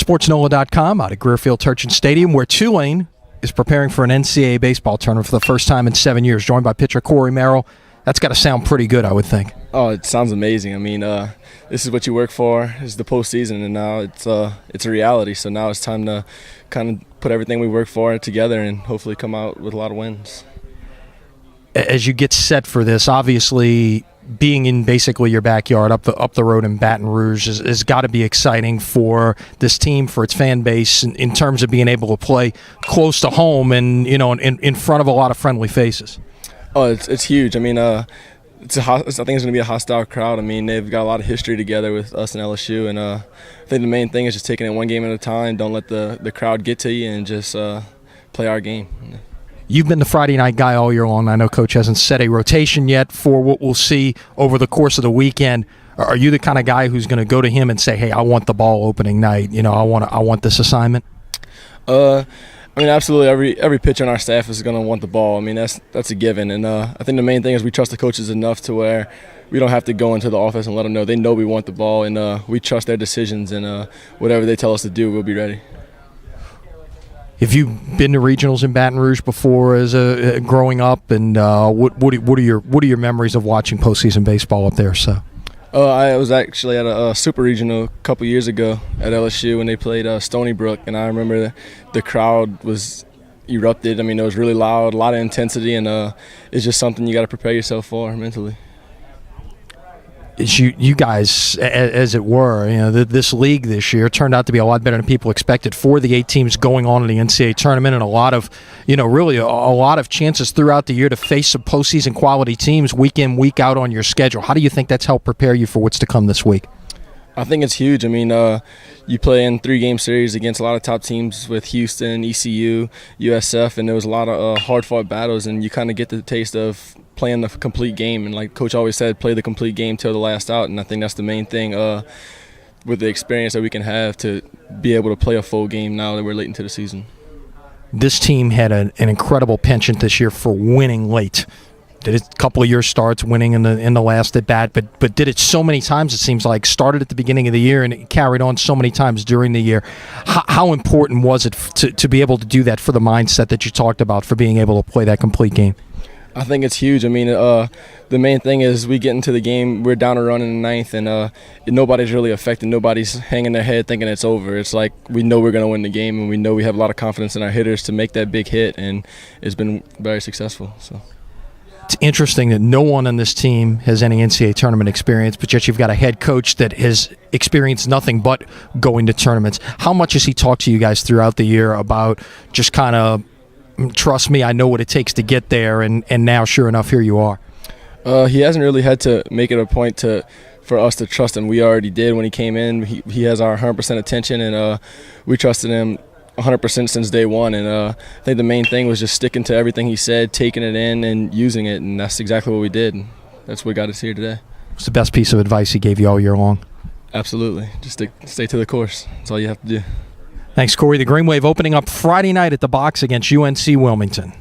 SportsNola.com out at Greerfield Turchin Stadium, where Tulane is preparing for an NCAA baseball tournament for the first time in 7 years, joined by pitcher Merrill. That's got to sound pretty good, I would think. Oh, it sounds amazing. I mean, this is what you work for. This is the postseason, and now it's a reality. So now it's time to kind of put everything we work for together and hopefully come out with a lot of wins. As you get set for this, obviously being in basically your backyard up the road in Baton Rouge has got to be exciting for this team, for its fan base, in terms of being able to play close to home and in front of a lot of friendly faces. Oh, it's huge. I mean, I think it's going to be a hostile crowd. I mean, they've got a lot of history together with us and LSU, and I think the main thing is just taking it one game at a time. Don't let the crowd get to you, and just play our game. You've been the Friday night guy all year long. I know Coach hasn't set a rotation yet for what we'll see over the course of the weekend. Are you the kind of guy who's going to go to him and say, "Hey, I want the ball opening night. I want this assignment"? I mean, absolutely. Every pitcher on our staff is going to want the ball. I mean, that's a given. And I think the main thing is we trust the coaches enough to where we don't have to go into the office and let them know. They know we want the ball, and we trust their decisions. And whatever they tell us to do, we'll be ready. Have you been to regionals in Baton Rouge before, as growing up? And what are your memories of watching postseason baseball up there? So. I was actually at a super regional a couple years ago at LSU when they played Stony Brook, and I remember the crowd was erupted. I mean, it was really loud, a lot of intensity, and it's just something you got to prepare yourself for mentally. You guys, as it were, this league this year turned out to be a lot better than people expected. 4 of the 8 teams going on in the NCAA tournament, and a lot of, really a lot of chances throughout the year to face some postseason quality teams week in, week out on your schedule. How do you think that's helped prepare you for what's to come this week? I think it's huge. I mean, you play in 3-game series against a lot of top teams with Houston, ECU, USF, and there was a lot of hard-fought battles, and you kind of get the taste of playing the complete game. And like Coach always said, play the complete game till the last out, and I think that's the main thing with the experience that we can have to be able to play a full game now that we're late into the season. This team had an incredible penchant this year for winning late. Did it a couple of year starts, winning in the last at bat, but did it so many times, it seems like. Started at the beginning of the year and it carried on so many times during the year. How important was it to be able to do that for the mindset that you talked about, for being able to play that complete game? I think it's huge. I mean, the main thing is we get into the game, we're down a run in the 9th, and nobody's really affected. Nobody's hanging their head thinking it's over. It's like we know we're going to win the game, and we know we have a lot of confidence in our hitters to make that big hit, and it's been very successful. So. It's interesting that no one on this team has any NCAA tournament experience, but yet you've got a head coach that has experienced nothing but going to tournaments. How much has he talked to you guys throughout the year about just kind of, trust me, I know what it takes to get there, and now, sure enough, here you are? He hasn't really had to make it a point for us to trust him. We already did when he came in. He has our 100% attention, and we trusted him 100% since day one, and I think the main thing was just sticking to everything he said, taking it in and using it, and that's exactly what we did, and that's what got us here today. What's the best piece of advice he gave you all year long? Absolutely. Just stay to the course. That's all you have to do. Thanks, Corey. The Green Wave opening up Friday night at the Box against UNC Wilmington.